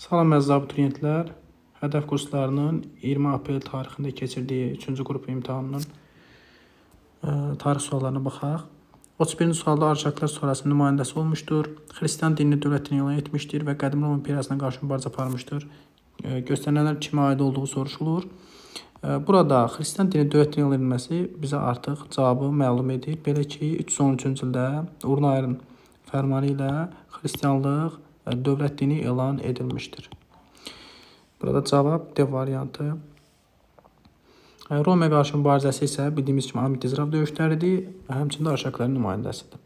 Salam əziz abituriyentlər. Hədəf kurslarının 20 aprel tarixində keçirdiyi 3-cü qrup imtahanının tarix suallarına baxaq. 31-ci sualda Arşaklar sonrasının nümayəndəsi olmuşdur. Xristian dinini dövlətini elan etmişdir və Qədim Roma imperiyasına qarşı mübarizə aparmışdır. Göstərilənlər kimə aid olduğu soruşulur. Burada Xristian dini dövlətini elan edilməsi bizə artıq cavabı məlum edir. Belə ki, 313-cü ildə Urnayırın fərmanı ilə Xristianlıq dövlət dini elan edilmiştir. Burada cavab D variantı. Romaya qarşı mübarizəsi isə bildiyimiz kimi Amit-İzrab döyüşləridir və həmçində Arşakların nümayəndəsidir.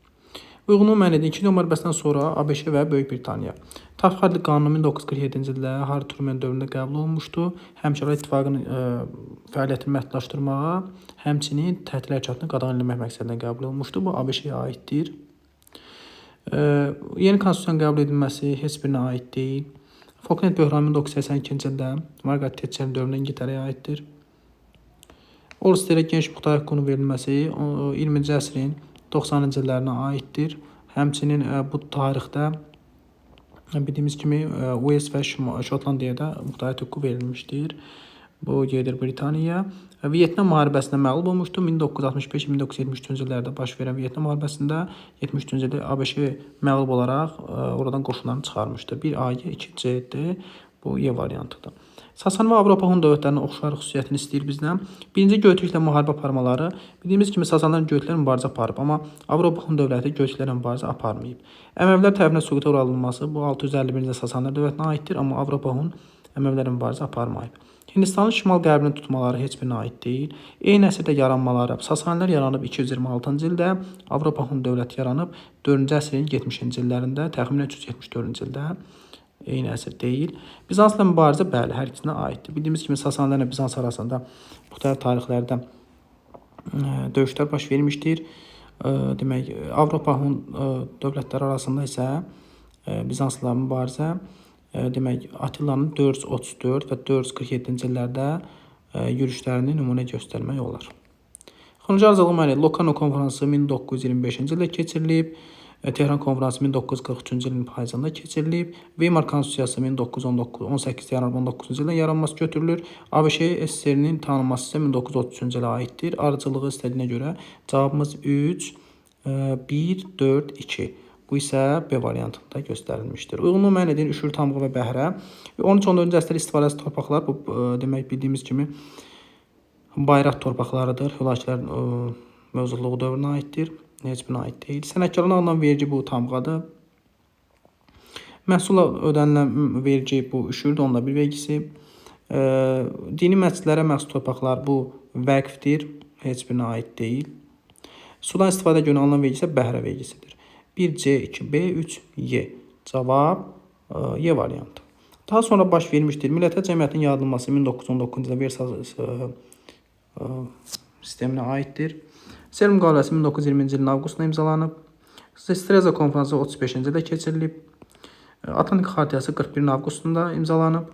Uyğunluğu müəyyən edin. 2. Dünya müharibəsindən sonra ABŞ və Böyük Britaniya. Təxribatlı qanunu 1947-ci ildə Harry Truman dövründə qəbul olunmuşdu. Həmkarlar İttifaqının fəaliyyətini məhdudlaşdırmağa, həmçinin tətil hərəkatını qadağan etmək məqsədilə qəbul olunmuşdu. Bu ABŞ-yə aiddir. Yeni konstitusiyanın qəbul edilməsi heç birinə aid deyil. Falkland böhranı 1982-ci ildə Margaret Thatcherin dövründə İngiltərəyə aiddir. Orsterə geniş muxtarı haqqının verilməsi 20-ci əsrin 90-cı illərinə aiddir. Həmçinin bu tarixdə bildiyimiz kimi Wales və Şotlandiyaya da muxtarı haqqı verilmişdir. Bu gedir Britaniyaya. Vyetnam müharibəsində məğlub olmuşdu. 1965-1973-cü illərdə baş verən Vyetnam müharibəsində 73-cü ildə ABŞ məğlub olaraq oradan qoşunlarını çıxarmışdı. 1A-ya 2C-dir. Bu E variantıdır. Sasani və Avropa Hun dövlətlərinin oxşar xüsusiyyətini istəyir bizdən. Birinci Göytürklə müharibə aparmaları. Bildiyimiz kimi Sasanilərin Göytürklə mübarizə aparıb, amma Avropa Hun dövləti Göytürklə mübarizə aparmayıb. Əməvilər tərəfindən süquta uğradılması bu 651-ci ildə Sasanilər dövlətinə aiddir, amma Avropa Hun Əməvlərlə mübarizə aparmayıb. Hindistanın şimal-qərbini tutmaları heç birinə aid deyil. Eyni əsrdə yaranmaları. Sasanilər yaranıb 226-cı ildə, Avropa Hun dövləti yaranıb 4-cü əsrin 70-ci illərində, təxminən 374-cü ildə. Eyni əsr deyil. Bizansla mübarizə bəli, hər ikisinə aiddir. Bildiyimiz kimi Sasanilər və Bizans arasında müxtəlif tarixlərdə döyüşlər baş vermişdir. Demək, Avropa Hun dövlətləri arasında isə Bizansla mübarizə demək, Attilanın 434 və 447-ci illərdə yürüşlərini nümunə göstərmək olar. Xronoloji ardıcıllıq müəyyən edilir. Locarno konfransı 1925-ci ildə keçirilib. Tehran konfransı 1943-cü ilin payızında keçirilib. Weimar konstitusiyası 1918 yanvar 19-cu ildə yaranması götürülür. ABŞ SSR-nin tanınması isə 1933-cü ilə aiddir. Ardıcıllığı istədiyinə görə cavabımız 3, 1, 4, 2. Bu isə B variantında göstərilmişdir. Uyğunluğu müəyyən edin, Üşür, Tamğa və Bəhrə. 13-14-cü əsrdə istifadəsi torpaqlar, bu demək bildiyimiz kimi bayraq torpaqlarıdır. Hülakilər mövcudluğu dövrünə aiddir. Heç birinə aid deyil. Sənətkarların alınan vergi bu Tamğadır. Məhsulla ödənilən vergi bu Üşürdür, onda bir vergisi. Dini məscidlərə məxsus torpaqlar bu vəqfdir. Heç birinə aid deyil. Sudan istifadə görə alınan vergi isə Bəhrə vergisidir. 1C, 2B, 3Y. Cavab Y variantı. Daha sonra baş vermişdir. Millətlər Cəmiyyətinin yaradılması 1919-cu ildə Versal sisteminə aiddir. Sel müqaviləsi 1920-ci ilin avqustunda imzalanıb. Streza konfransı 35-ci ildə keçirilib. Atlantik xaritəsi 41 avqustunda imzalanıb.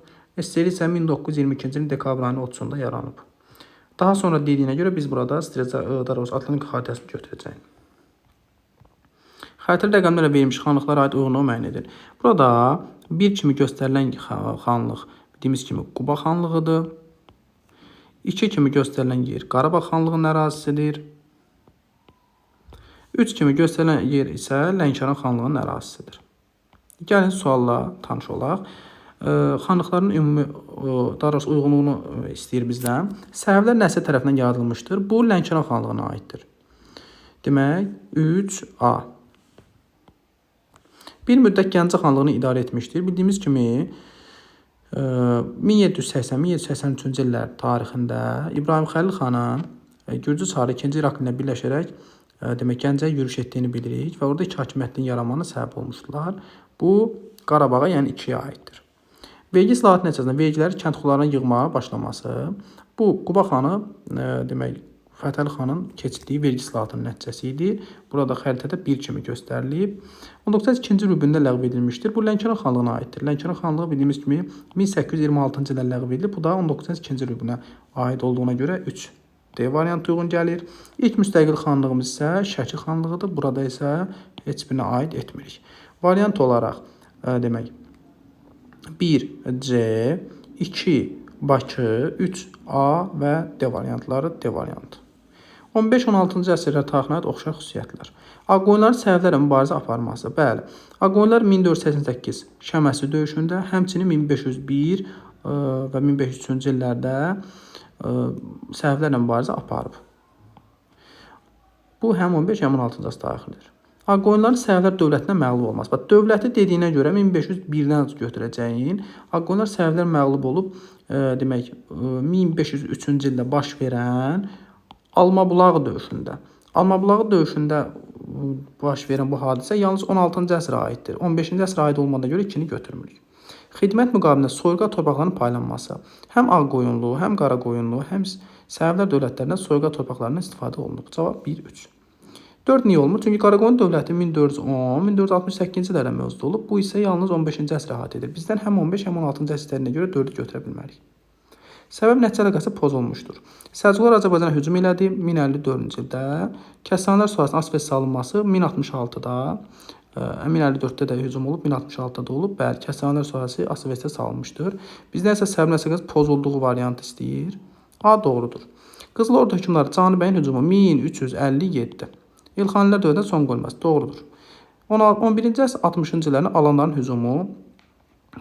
SSR isə 1922-ci ilin dekabr ayının 30-da yaranıb. Daha sonra dediyinə görə biz burada Atlantik xaritəsini götürəcəyik. Xəritəli rəqəmlərlə verilmiş xanlıqlara aid uyğunluğu müəyyən edilir. Burada 1 kimi göstərilən xanlıq bildiyimiz kimi Quba xanlığıdır. 2 kimi göstərilən yer Qarabağ xanlığının ərazisidir. 3 kimi göstərilən yer isə Lənkəran xanlığının ərazisidir. Gəlin sualla tanış olaq. Xanlıqların ümumi uyğunluğunu istəyir bizdən. Səhvlər nəsil tərəfindən yaradılmışdır. Bu Lənkəran xanlığına aiddir. Demək 3A. Bir müddət Gəncə xanlığını idarə etmişdir. Bildiyimiz kimi 1780-1783-cü illər tarixində İbrahim Xəlil xanın Gürcü çarı 2-ci İraq ilə birləşərək demək Gəncəyə yürüş etdiyini bilirik və orada iki hakimiyyətin yaranmasına səbəb olmuşdular. Bu Qarabağa, yəni 2-yə aiddir. Vergi islahatı nəticəsində vergiləri kəndxularına yığmağa başlaması. Bu Quba xanı demək Fətəli xanın keçirdiyi vergi islahatının nəticəsi idi. Burada xəritədə 1 kimi göstərilib. 1902-ci rübündə ləğv edilmişdir. Bu Lənkəran xanlığına aiddir. Lənkəran xanlığı bildiyimiz kimi 1826-cı ildə ləğv edilib. Bu da 1902-ci rübünə aid olduğuna görə 3 D variantı uyğun gəlir. İlk müstəqil xanlığımız isə Şəki xanlığıdır. Burada isə heç birinə aid etmirik. Variant olaraq demək 1 C, 2 Bakı, 3 A və D variantları D variantı. 15-16-cı əsrlər tarixinə aid oxşar xüsusiyyətlər. Ağqoyunların Sərvlərlə mübarizə aparması. Bəli, Ağqoyunlar 1488 Şəməsi döyüşündə, həmçinin 1501 və 1503-cü illərdə Sərvlərlə mübarizə aparıb. Bu həm 15, həm 16-cı əsr tarixidir. Ağqoyunların Sərvlər dövlətinə məğlub olması. Bax, dövləti dediyinə görə 1501-dən götürəcəyin, Ağqoyunlar Sərvlər məğlub olub, demək, 1503-cü ildə baş verən Almabulağı döyüşündə. Almabulağı döyüşündə baş verən bu hadisə yalnız 16-cı əsrə aiddir. 15-ci əsrə aid olmadığına görə 2-ni götürmürük. Xidmət müqabilində soyqa torpaqlarının paylanması. Həm Ağqoyunlu, həm Qaraqoyunlu, həm Sərvlər dövlətlərindən soyqa torpaqlarından istifadə olunub. Cavab 1-3. 4 niyə olmur? Çünki Qaraqoyun dövləti 1410-1468-ci illərdə mövcud olub. Bu isə yalnız 15-ci əsrə aid edir. Bizdən həm 15, həm 16-cı əsrlərinə görə 4-ü götürə bilmərik. Səbəb nəticə əlaqəsi pozulmuşdur. Səlcuqlar Azərbaycana hücum elədi 1054-cü ildə. Kəssanilər sonrasında Asvet salınması 1066-da, 1054-də də hücum olub, 1066-da olub. Bəli, Kəssanilər sonrası Asvetə salınmışdır. Bizdən isə səbəb nəticə pozulduğu variantı istəyir. A doğrudur. Qızıl Ordu hökmdarı Cani bəyin hücumu 1357. İlxanilər dövlətinə son qoyulması doğrudur. 11-ci əsr 60-cı illərin Alanların hücumu,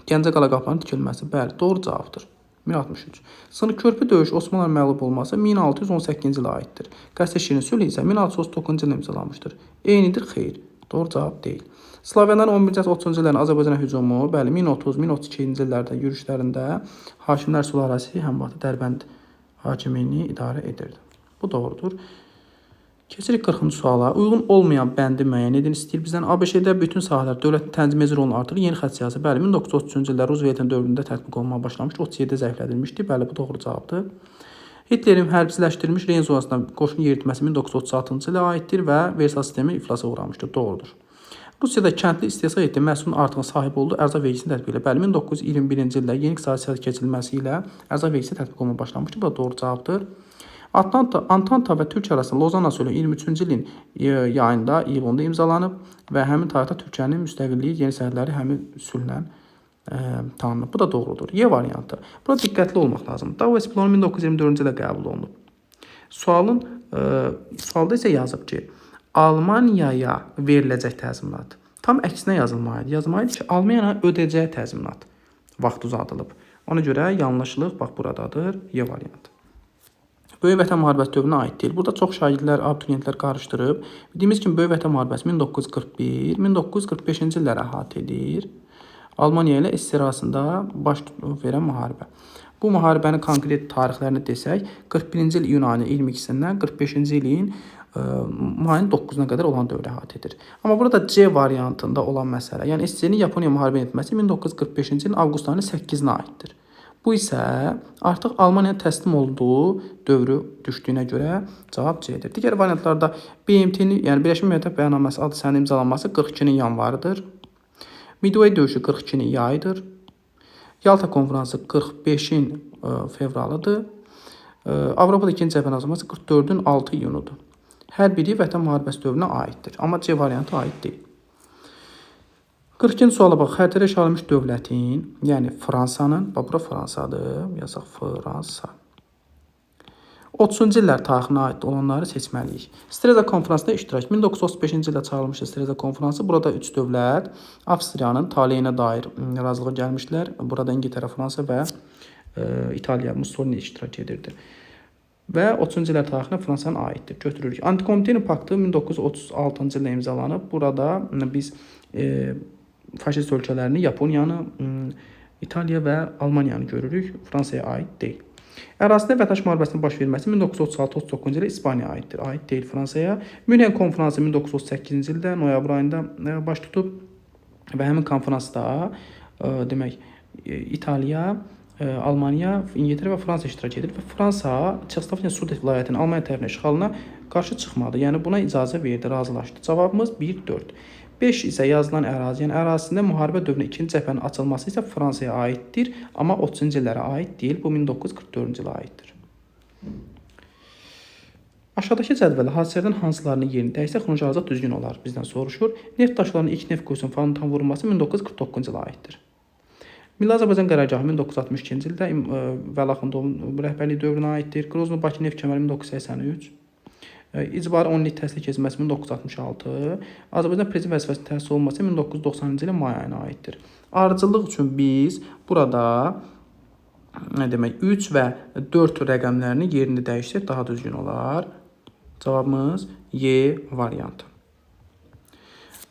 Gəncə qala qapılarının tikilməsi. Bəli, doğru cavabdır. 1063. Sınıq körpü döyüş Osmanlıların məğlub olması 1618-ci ilə aiddir. Qəsr Şirin sülhü isə 1639-cu ildə imzalanmışdır. Eynidir, xeyr. Doğru cavab deyil. Slavyanların 11-ci əsr 30-cu illərin Azərbaycana hücumu, bəli, 1030-1032-ci illərdə yürüşlərində hakimlər sülaləsi həm vaxtı Dərbənd hakimliyini idarə edirdi. Bu doğrudur. Keçirik 40-cı suala. Uyğun olmayan bəndi müəyyən edin istəyir bizdən. ABŞ-də bütün sahələr dövlətin tənzimləyici rolunu artırır. Yeni xətt siyasəti. Bəli, 1933-cü ildə Rooseveltin dövründə tətbiq olunmağa başlamışdı. 37-də zəiflədilmişdi. Bəli, bu doğru cavabdır. Hitlerin hərbçiləşdirilmiş Reyn zonasına qoşun yeritməsi 1936-cı ilə aiddir və Versal sistemi iflasa uğramışdır. Doğrudur. Rusiyada kəndli istehsal etdiyi məhsulun artığına sahib olduğu ərzaq vergisini tətbiq ilə. Bəli, 1921-ci ildə yeni iqtisadi siyasət keçirilməsi ilə ərzaq vergisi tətbiq olunmağa başlamışdı. Bu da doğru cavabdır. Antanta və Türkiyə arasında Lozanna sülhü 23-cü ilin yayında, iyulunda imzalanıb və həmin tarixdə Türkiyənin müstəqilliyi, yeni sərhədləri həmin sülhlə tanınıb. Bu da doğrudur. Y variantı. Burada diqqətli olmaq lazımdır. Davos planu 1924-cü ildə qəbul olunub. Sualda isə yazıb ki, Almaniyaya veriləcək təzminat. Tam əksinə yazılmalıydı. Yazılmalıydı ki, Almaniyaya ödəyəcək təzminat vaxt uzadılıb. Ona görə yanlışlıq bax buradadır. Y variantı. Böyük Vətən müharibəsi dövrünə aid deyil. Burada çox şagirdlər, abituriyentlər qarışdırıb. Bildiyimiz kimi Böyük Vətən müharibəsi 1941-1945-ci illəri əhatə edir. Almaniya ilə SSR arasında baş verən müharibə. Bu müharibənin konkret tarixlərini desək, 41-ci il iyun ayının 22-sindən 45-ci ilin mayın 9-una qədər olan dövrə əhatə edir. Amma burada C variantında olan məsələ, yəni SSR-nin Yaponiya müharibə etməsi 1945-ci ilin avqust ayının 8-nə aiddir. Bu isə artıq Almaniyanın təslim olduğu dövrü düşdüyünə görə cavab C-dir. Digər variantlarda BMT-nin, yəni Birləşmiş Millətlər Bəyannaməsi adı sənədinin imzalanması 42-nin yanvarıdır. Midway döyüşü 42-nin yayıdır. Yalta konfransı 45-in fevralıdır. Avropada 2-ci cəbhə azalması 44-ün 6 iyunudur. Hər biri Vətən müharibəsi dövrünə aiddir. Amma C variantı aid deyil. 42-ci suala bax, xəritədə işaret edilmiş dövlətin, yəni Fransanın, bax bura Fransadır, yazaq Fransa. 30-cu illər tarixinə aid olanları seçməliyik. Streza konfransında iştirak. 1935-ci ildə çağırılmışdı Streza konfransı. Burada 3 dövlət Avstriyanın taleyinə dair razılığa gəlmişdilər. Burada İngiltərə, Fransa və İtaliya, Mussolini iştirak edirdi. Və 30-cu illər tarixinə Fransanın aiddir. Götürürük. Antikomiteynin paktı 1936-cı ildə imzalanıb. Burada biz faşist ölkələrini, Yaponiyanı, İtaliya və Almaniyanı görürük. Fransaya aid deyil. Ərazisində vətəndaş müharibəsinin baş verməsi 1936-39-cu ildə İspaniyaya aiddir. Aid deyil Fransaya. Münhen konfransı 1938-ci ildə noyabr ayında baş tutub və həmin konfransda demək İtaliya, Almaniya, İngiltərə və Fransa iştirak edir və Fransa Çexoslovakiya Sudet vilayətinin Almaniya tərəfindən işğalına qarşı çıxmadı. Yəni buna icazə verdi, razılaşdı. Cavabımız 1-4. 5 isə yazılan ərazi, yəni ərazisində müharibə dövrünə ikinci cəbhənin açılması isə Fransaya aiddir, amma 30-cu illərə aid deyil, bu 1944-cü ilə aiddir. Aşağıdakı cədvəldə hadisələrdən hansılarının yerini dəyişsə xronoloji azad düzgün olar, bizdən soruşur. Neft daşlarının ilk neft quyusunun tam vurulması 1949-cu ilə aiddir. Milli Azərbaycan qərargahı 1962-ci ildə Vəli Axundovun rəhbərliyi dövrünə aiddir. Qrozno-Bakı neft kəməri 1983. İcbari 10 illik təhsil keçməsi 1966. Azərbaycan prezident vəzifəsində təsis olunması 1990-cı ilin may ayına aiddir. Ardıcıllıq üçün biz burada nə demək 3 və 4 rəqəmlərini yerini dəyişsək daha düzgün olar. Cavabımız Y variantı.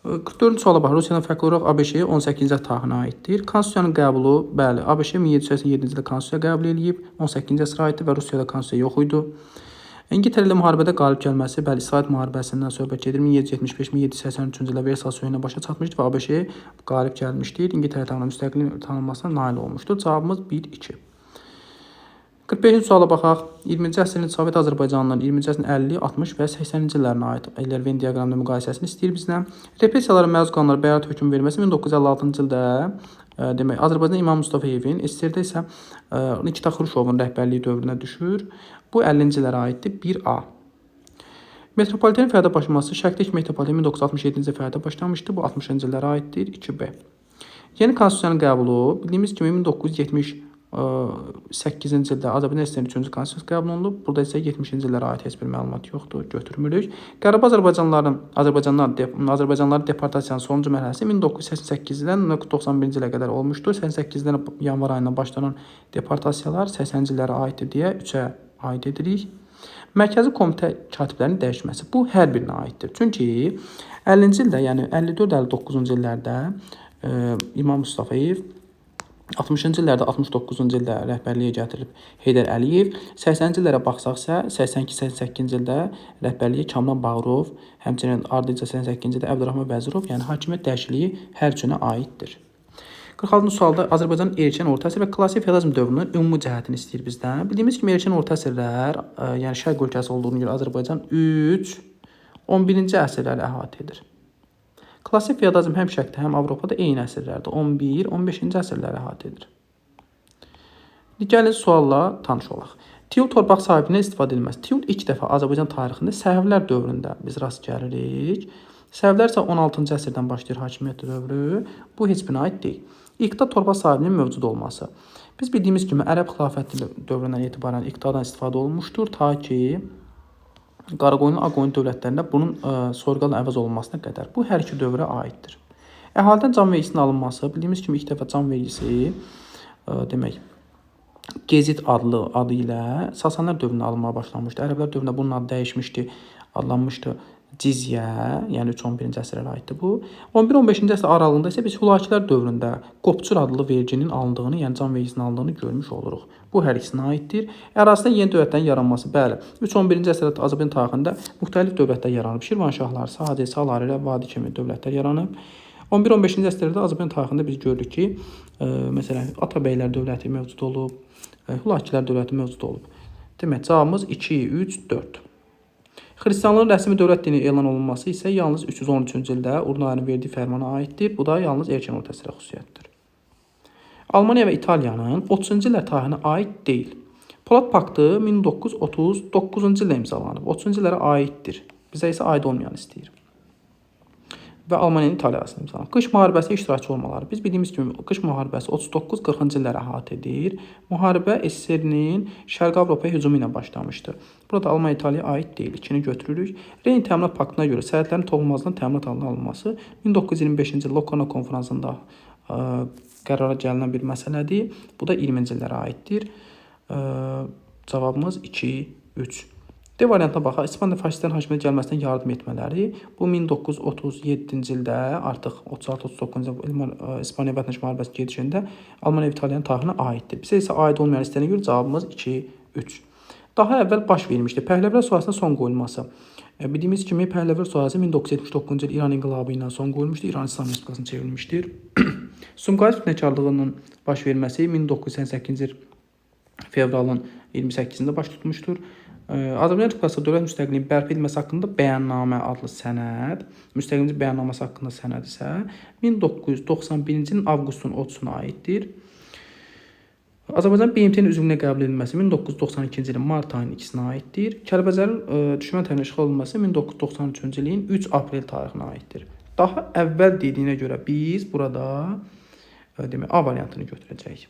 44-cü suala baxırıq. Rusiyadan fərqli olaraq ABŞ-yə 18-ci tarixinə aiddir. Konstitusiyanın qəbulu, bəli, ABC 1787-ci ildə konstitusiya qəbul edilib, 18-ci əsrə aiddir və Rusiyada konstitusiya yox idi. İngiltərə ilə müharibədə qalib gəlməsi, bəli, İsrail müharibəsindən söhbət gedir. 1775-1783-cü ildə Versal sülhünə başa çatmışdı və ABŞ qalib gəlmişdir. İngiltərə tərəfindən müstəqillik tanınmasına nail olmuşdur. Cavabımız 1-2. 45-ci suala baxaq. 20-ci əsrin Sovet Azərbaycanının 20-ci əsrin 50, 60 və 80-ci illərinə aid Eyler-Venn diaqramında müqayisəsini istəyir bizdən. Repressiyalara məruz qalanlara bərat hökm verilməsi 1956-cı ildə demək Azərbaycan İmam Mustafayevin, SSR-də isə Nikita Xruşovun rəhbərliyi dövrünə düşür. Bu 50-ci illərə aiddir. 1A. Metropolitenin fəaliyyətə başlaması Şərqdəki metropoliten 1967-ci ildə fəaliyyətə başlamışdı. Bu 60-cı illərə aiddir. 2B. Yeni konstitusiyanın qəbulu bildiyimiz kimi 1978-ci ildə Azərbaycan SSR-in 3-cü konstitusiyası qəbul olunub. Burada isə 70-ci illərə aid heç bir məlumat yoxdur, götürmürük. Qarabağ Azərbaycanlıların deportasiyanın sonuncu mərhələsi 1988-dən 1991-ci ilə qədər olmuşdur. 88-dən yanvar ayından başlanan deportasiyalar 80-ci illərə aiddir deyə 3-ə aid edirik. Mərkəzi komitə katiblərinin dəyişməsi bu hər birinə aiddir. Çünki 50-ci ildə, yəni 54-59-cu illərdə İmam Mustafayev, 60-cı illərdə 69-cu ildə rəhbərliyə gətirilib Heydər Əliyev, 80-ci illərə baxsaqsa 82-88-ci ildə rəhbərliyə Kamran Bağırov, həmçinin ardınca 88-ci ildə Əbdürrahman Vəzirov, yəni hakimiyyət dəyişikliyi hər üçünə aiddir. 46-cı sualda Azərbaycanın erkən orta əsr və klassik feodalizm dövrünün ümumi cəhətini istəyir bizdən. Bildiyimiz kimi erkən orta əsrlər, yəni şərq ölkəsi olduğuna görə Azərbaycan 3-11-ci əsrləri əhatə edir. Klassik feodalizm həm şərqdə, həm Avropada eyni əsrlərdə 11-15-ci əsrləri əhatə edir. Gəlin sualla tanış olaq. Tiyul torpaq sahibinə istifadə edilməsi. Tiyul ilk dəfə Azərbaycan tarixində Səfəvilər dövründə biz rast gəlirik. Səfəvilər isə 16-cı əsrdən başlayır hakimiyyət dövrü. Bu heç birinə aid deyil. İqta torpaq sahibinin mövcud olması. Biz bildiyimiz kimi Ərəb xilafəti dövründən etibarən iqtadan istifadə olunmuşdur ta ki Qaraqoyunlu, Ağqoyunlu dövlətlərində bunun soyurqalla əvəz olunmasına qədər. Bu hər iki dövrə aiddir. Əhalidən can vergisinin alınması, bildiyimiz kimi ilk dəfə can vergisi demək Gezid adı ilə Sasanlar dövründə alınmağa başlanmışdı. Ərəblər dövründə bunun adı dəyişmişdi, adlanmışdı Cizyə, yəni 3-11-ci əsrlərə aiddir bu. 11-15-ci əsr aralığında isə biz Hülakilər dövründə Qopçur adlı verginin alındığını, yəni can vergisinin alındığını görmüş oluruq. Bu hər ikisinə aiddir. Ərazisində yeni dövlətlərin yaranması, bəli. 3-11-ci əsrdə Azərbaycan tarixində müxtəlif dövlətlər yaranıb. Şirvanşahlar, Sacə, Salari, Vadi kimi dövlətlər yaranıb. 11-15-ci əsrlərdə Azərbaycan tarixində biz görürük ki, məsələn, Atabəylər dövləti mövcud olub, Hülakilər dövləti mövcud olub. Demək, cavabımız 2, 3, 4. Xristianlığın rəsmi dövlət dini elan olunması isə yalnız 313-cü ildə Urnayenin verdiyi fərmana aiddir. Bu da yalnız erkən orta əsrə xüsusiyyətdir. Almaniya və İtaliyanın 30-cu illər tarixinə aid deyil. Polad Paktı 1939-cu ildə imzalanıb. 30-cu illərə aiddir. Bizə isə aid olmayan istəyir. Və Almaniyanın İtaliya arasında imzalanıb. Qış müharibəsi iştirakçı olmaları. Biz bildiyimiz kimi qış müharibəsi 39-40-cı illərə əhatə edir. Müharibə SSR-nin Şərqi Avropaya hücumu ilə başlamışdı. Burada Almaniya İtaliyaya aid deyil. 2-ni götürürük. Reyn təminat paktına görə sərhədlərin toxunulmazlığının təminat altına alınması 1925-ci il Locarno konfransında qərara gəlinən bir məsələdir. Bu da 20-ci illərə aiddir. Cavabımız 2, 3. D variantına baxaq. İspaniya faşistlərin hakimiyyətə gəlməsinə yardım etmələri. Bu 1937-ci ildə artıq 36-39-cu ildə İspaniya vətəndaş müharibəsi gedişində Almaniya və İtaliyanın tarixinə aiddir. Bizə isə aid olmayan istəyənə görə cavabımız 2, 3. Daha əvvəl baş vermişdi. Pəhləvilər sülaləsində son qoyulması. Bildiyimiz kimi Pəhləvilər sülaləsi 1979-cu il İran inqilabı ilə son qoyulmuşdur. İran İslam Respublikasına çevrilmişdir. Sumqayıt fitnəkarlığının baş verməsi 1988-ci il fevralın 28-də baş tutmuşdur. Azərbaycan Respublikası dövlət müstəqilliyinin bərpa edilməsi haqqında bəyannamə adlı sənəd, müstəqillik bəyannaməsi haqqında sənəd isə 1991-ci ilin avqustun 30-una aiddir. Azərbaycan BMT-nin üzvlüyünə qəbul edilməsi 1992-ci ilin mart ayının 2-sinə aiddir. Kəlbəcərin düşmən tərəfindən işğal olunması 1993-cü ilin 3 aprel tarixinə aiddir. Daha əvvəl dediyinə görə biz burada demək A variantını götürəcəyik.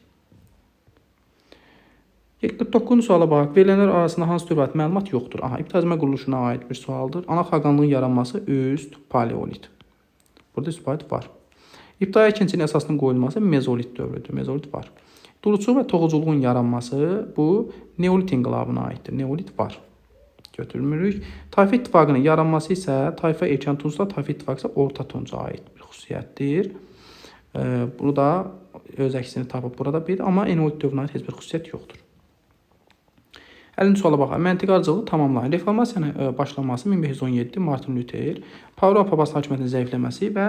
49-cu suala baxaq. Verilənlər arasında hansı dövlət məlumat yoxdur? Aha, ibtidai quruluşuna aid bir sualdır. Ana xaqanlığın yaranması üst paleolit. Burada üst paleolit var. İbtidai əkinçinin əsasının qoyulması mezolit dövrüdür. Mezolit var. Duluçuluq və toxuculuğun yaranması bu neolit inqilabına aiddir. Neolit var. Götürmürük. Tayfa ittifaqının yaranması isə tayfa erkən tunçda, tayfa ittifaqı isə orta tunca aid bir xüsusiyyətdir. Burada öz əksini tapıb burada bir, amma eneolit dövrünə aid heç bir xüsusiyyət yoxdur. 50-ci suala baxaq. Məntiqi arıcılığı tamamlayın. Reformasiyanın başlaması 1517 Martin Luther, Pavlov Papası hakimiyyətinin zəifləməsi və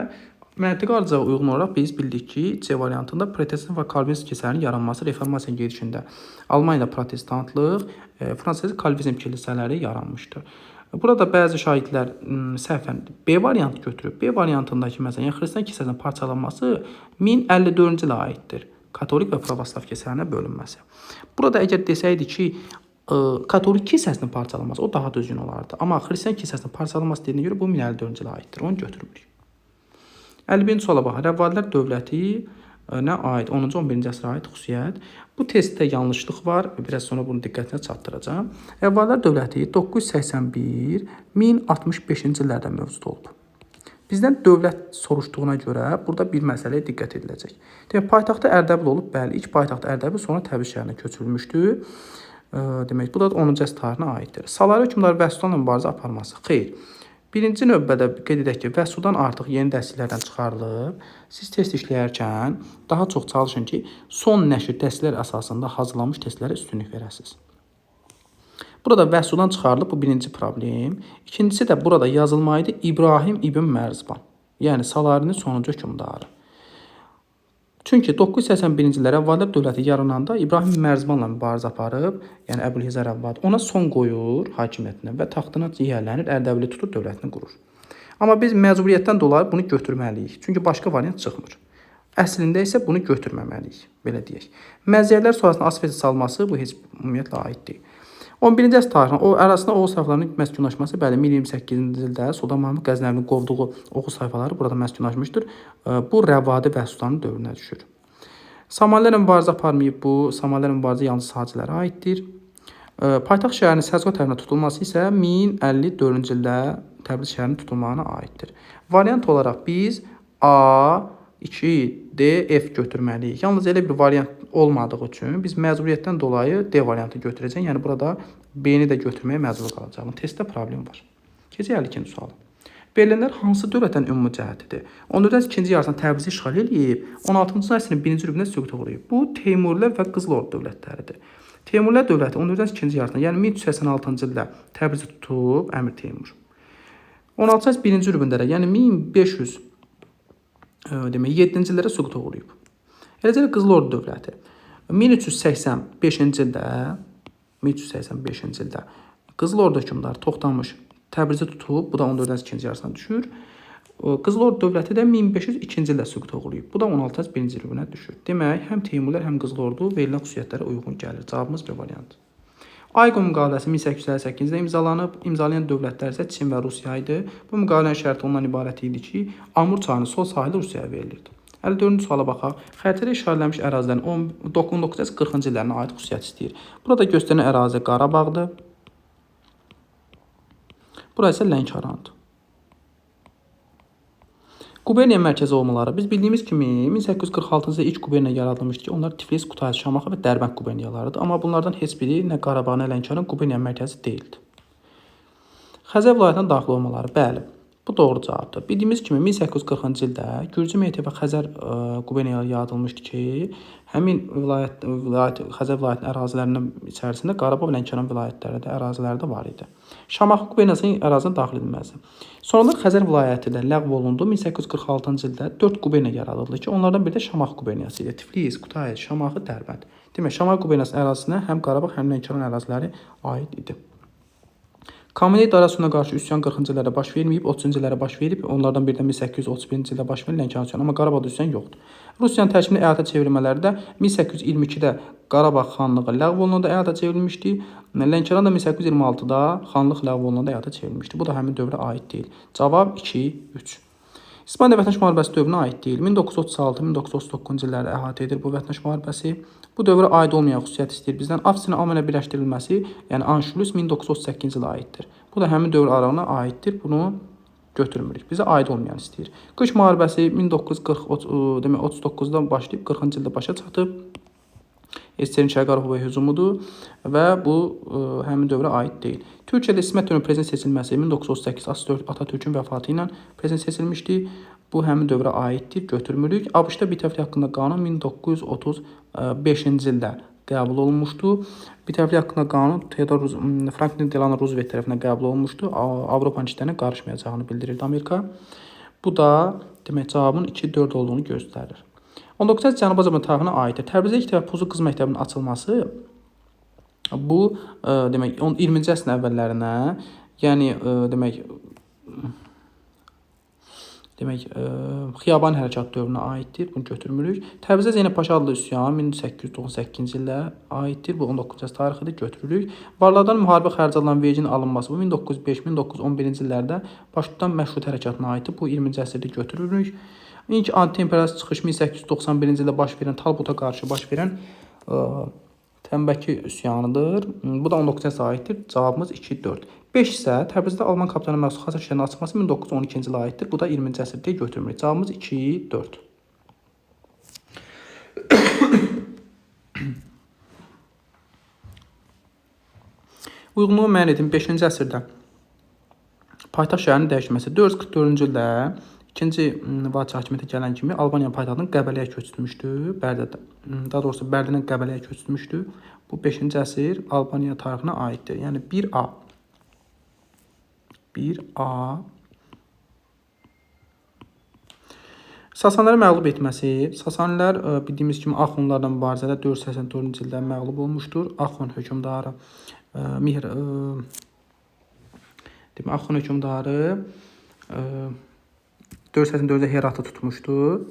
məntiqi arıcılığa uyğun olaraq biz bildik ki, C variantında protestant və kalvinist kilsələrin yaranması reformasiya gedişində Almaniyada protestantlıq, Fransada kalvinizm kilsələri yaranmışdır. Burada bəzi şahidlər səhvən B variantı götürüb. B variantındakı məsələn, xristian kilsəsinin parçalanması 1054-cü ilə aiddir. Katolik və pravoslav kilsələrinə bölünməsi. Burada əgər desəydi ki, Katolik kilsəsinin parçalanması o daha düzgün olardı. Amma xristian kilsəsinin parçalanması dediyinə görə bu 1054-cü ilə aiddir. Onu götürmürük. 51-ci suala baxaq. Rəvvadilər dövləti nə aid? 10-cu 11-ci əsrə aid xüsusiyyət. Bu testdə yanlışlıq var. Biraz sonra bunu diqqətinə çatdıracağam. Rəvvadilər dövləti 981-1065-ci illərdə mövcud olub. Bizdən dövlət soruşduğuna görə burada bir məsələyə diqqət ediləcək. Demək, paytaxtı Ərdəbil olub. Bəli, ilk paytaxt Ərdəbil, sonra Təbriz şəhərinə köçürülmüşdü. Demək, bu da 10-cu əsr tarixinə aiddir. Salari hökmdarı Vəsudanla mübarizə aparması. Xeyr. Birinci növbədə qeyd edək ki, Vəsudan artıq yeni dəstələrdən çıxarılıb. Siz test işləyərkən daha çox çalışın ki, son nəşr dəstələr əsasında hazırlanmış testlərə üstünlük verəsiniz. Burada Vəsudan çıxarılıb, bu birinci problem. İkincisi də burada yazılmaydı İbrahim ibn Mərzban. Yəni Salarinin sonuncu hökmdarı. Çünki 981-ci illərə Rəvvadilər dövləti yarananda İbrahim Mərzbanla mübarizə aparıb, yəni Əbülhizə Rəvvad ona son qoyur hakimiyyətinə və taxtına yiyələnir, Ərdəbili tutur, dövlətini qurur. Amma biz məcburiyyətdən dolayı bunu götürməliyik. Çünki başqa variant çıxmır. Əslində isə bunu götürməməliyik, belə deyək. Məziyyətlər sonrasında Asfeti salması bu heç ümumiyyətlə aid deyil. 11-ci əsr tarixində o arasında Oğuz sayfalarının məskunlaşması, bəli, 1028-ci ildə Sultan Mahmud Qəznəvinin qovduğu Oğuz sayfaları burada məskunlaşmışdır. Bu Rəvvadi Vəsudanın dövrünə düşür. Samanlərlə mübarizə aparmayıb, bu Samanlərlə mübarizə yalnız Sacələrə aiddir. Paytaxt şəhərinin Səlcuq tərəfindən tutulması isə 1054-cü ildə Təbriz şəhərinin tutulmağına aiddir. Variant olaraq biz A, 2, D, F götürməliyik. Yalnız elə bir variant olmadığı üçün biz məcburiyyətdən dolayı D variantı götürəcəyik. Yəni burada B-ni də götürməyə məcbur qalacağıq. Testdə problem var. Keçək 52-ci suala. Verilənlər hansı dövlətdən ümumi cəhətlidir? 14-cü əsrin ikinci yarısında Təbrizi işğal edib, 16-cı əsrin birinci rübünə süqut uğrayıb. Bu Teymurilər və Qızıl Ordu dövlətləridir. Teymurilər dövləti 14-cü əsrin ikinci yarısında, yəni 1386-cı ildə Təbrizi tutub Əmir Teymur. 16-cı əsrin birinci rübündə də, yəni 1507-ci illərə süqut uğrayıb. Eləcə də Qızıl Ordu dövləti 1385-ci ildə Qızıl Ordu hökmdarı Toxtamış Təbrizi tutub, bu da 14-cü əsrin ikinci yarısına düşür. Qızıl Ordu dövləti də 1502-ci ildə süqut uğrayıb. Bu da 16-cı əsrin birinci rübünə düşür. Demək, həm Teymurlər, həm Qızıl Ordu verilən xüsusiyyətlərə uyğun gəlir. Cavabımız B variantı. Ayqum müqaviləsi 1858-də imzalanıb. İmzalayan dövlətlər isə Çin və Rusiya idi. Bu müqavilənin şərti ondan ibarət idi ki, Amur çayının sol sahili Rusiyaya verilirdi. 54-cü suala baxaq. Xəritədə işarələnmiş ərazilərin 1940-cı illərinə aid xüsusiyyət istəyir. Burada göstərilən ərazi Qarabağdır. Burası isə Lənkərandır. Quberniya mərkəzi olmaları. Biz bildiyimiz kimi 1846-cı ildə ilk quberniya yaradılmışdı ki, onlar Tiflis, Kutays, Şamaxı və Dərbənd quberniyalarıdır. Amma bunlardan heç biri nə Qarabağ, nə Lənkəran quberniya mərkəzi deyildi. Xəzər vilayətinə daxil olmaları. Bəli, bu doğru cavabdır. Bildiyimiz kimi 1840-cı ildə Gürcü Meyti və Xəzər quberniyaları yaradılmışdı ki, həmin Xəzər vilayətinin ərazilərinin içərisində Qarabağ və Lənkəran vilayətləri də əraziləri də var idi. Şamaxı quberniyasının ərazisinə daxil edilməzdi. Sonradan Xəzər vilayəti də ləğv olundu. 1846-cı ildə 4 quberniya yaradıldı ki, onlardan biri də Şamaxı quberniyası idi. Tiflis, Kutays, Şamaxı, Dərbənd. Demək, Şamaxı quberniyasının ərazisinə həm Qarabağ, həm Lənkəran əraziləri aid idi. Komünist idarəsinə qarşı üsyan 40-cı illərdə baş verməyib, 30-cu illərdə baş verib. Onlardan biri də 1831-ci ildə baş verib Lənkəran üsyanı, amma Qarabağda üsyan yoxdur. Rusiyanın tərkibində əhatə çevrilmələri də 1822-də Qarabağ xanlığı ləğv olunanda əhatə çevrilmişdi. Lənkəran da 1826-da xanlıq ləğv olunanda əhatə çevrilmişdi. Bu da həmin dövrə aid deyil. Cavab 2, 3. İspaniya Vətəndaş müharibəsi dövrünə aid deyil. 1936-1939-cu illəri əhatə edir bu Vətəndaş müharibəsi. Bu dövrə aid olmayan xüsusiyyət istəyir bizdən. Avstriya Almaniya birləşdirilməsi, yəni Anşlus 1938-ci ilə aiddir. Bu da həmin dövr aralığına aiddir. Bunu götürmürük. Bizə aid olmayan istəyir. Qış müharibəsi 1939-dan başlayıb 40-cı ildə başa çatıb. SSR-in Şərqi Avropaya hücumudur və bu həmin dövrə aid deyil. Türkiyədə İsmət İnönü prezident seçilməsi 1938 Atatürkün vəfatı ilə prezident seçilmişdi. Bu həmin dövrə aiddir, götürmürük. ABŞ-da bitərəflik haqqında qanun 1935-ci ildə qəbul olunmuşdu. Bitərəflik haqqında qanun Franklin Delano Roosevelt tərəfindən qəbul olunmuşdu. Avropanın işlərinə qarışmayacağını bildirirdi Amerika. Bu da demək cavabın 2-4 olduğunu göstərir. 19-cu Cənubi Azərbaycan tarixinə aiddir. Təbrizdə ilk dəfə Puzlu Qız Məktəbinin açılması bu demək 20-ci əsrin əvvəllərinə, yəni demək Xiyaban hərəkat dövrünə aiddir. Bunu götürmürük. Təbrizdə Zeynəb Paşa adlı üsyan 1898-ci ildə aiddir. Bu 19-cu əsr tarixidir, götürürük. Varlardan müharibə xərcatlarının verginin alınması bu 1905-1911-ci illərdə baş tutan məşrut hərəkatına aiddir. Bu 20-ci əsrdə götürürük. İlk anti-imperialist çıxış 1891-ci ildə baş verən Talbota qarşı baş verən Tənbəki üsyanıdır. Bu da 19-cu əsrə aiddir. Cavabımız 2-4. 5 isə Təbrizdə Alman kapitanı məxsus xas işlərinin açılması 1912-ci ilə aiddir. Bu da 20-ci əsrdə götürmürük. Cavabımız 2-4. Uyğunluğu müəyyən edin. 5-ci əsrdə paytaxt şəhərinin dəyişməsi. 444-cü ildə İkinci Vaçe hakimiyyətə gələn kimi Albaniya paytaxtını Qəbələyə köçürmüşdü. Daha doğrusu Bərdədən Qəbələyə köçürmüşdü. Bu 5-ci əsr Albaniya tarixinə aiddir. Yəni 1A. 1A. Sasanları məğlub etməsi. Sasanilər bildiyimiz kimi Axunlarla mübarizədə 484-cü ildə məğlub olmuşdur. Axun hökmdarı Axun hökmdarı 484-də Heratı tutmuşdu.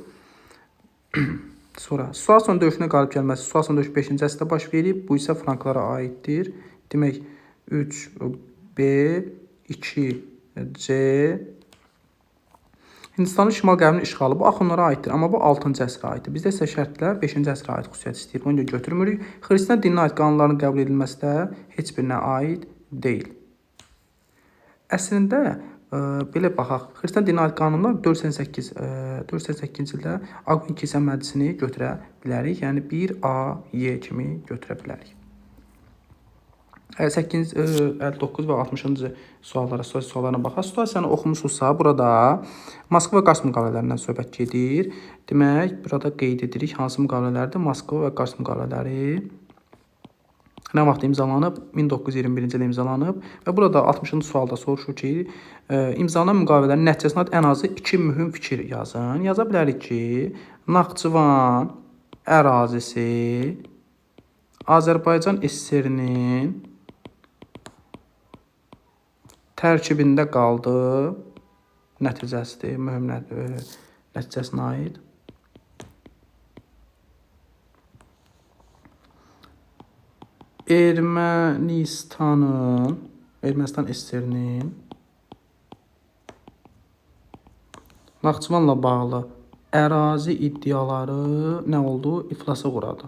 Sonra Suason döyüşünə qalib gəlməsi. Suason döyüşü 5-ci əsrdə baş verib. Bu isə Franklara aiddir. Demək 3B, 2C. Hindistanın şimal-qərbinin işğalı bu Axunlara aiddir. Amma bu 6-cı əsrə aiddir. Bizdə isə şərtlər 5-ci əsrə aid xüsusiyyət istəyir. Bunu götürmürük. Xristian dininə aid qanunların qəbul edilməsi də heç birinə aid deyil. Əslində belə baxaq. Xristian dininə aid qanunlar 488-ci ildə Aquin Kilsə məclisini götürə bilərik. Yəni 1A-Y kimi götürə bilərik. 59 və 60-cı suallarına baxaq. Situasiyanı oxumuşuzsa, burada Moskva və Qars müqavilələrindən söhbət gedir. Demək, burada qeyd edirik hansı müqavilələrdir? Moskva və Qars müqavilələri nə vaxt imzalanıb? 1921-ci ildə imzalanıb. Və burada 60-cı sualda soruşur ki, imzalanan müqavilələrin nəticəsində ən azı 2 mühüm fikir yazın. Yaza bilərik ki, Naxçıvan ərazisi Azərbaycan SSR-nin tərkibində qaldı. Nəticəsidir, mühüm nəticəsinə aid. Ermənistan SSR-nin Naxçıvanla bağlı ərazi iddiaları nə oldu? İflasa uğradı.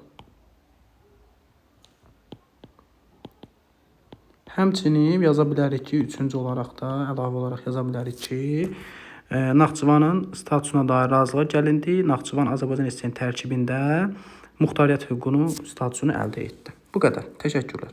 Həmçinin yaza bilərik ki, üçüncü olaraq da əlavə olaraq yaza bilərik ki, Naxçıvanın statusuna dair razılığa gəlindi. Naxçıvan Azərbaycan SSR-nin tərkibində muxtariyyət hüququnu, statusunu əldə etdi. Bu qədər. Təşəkkürlər.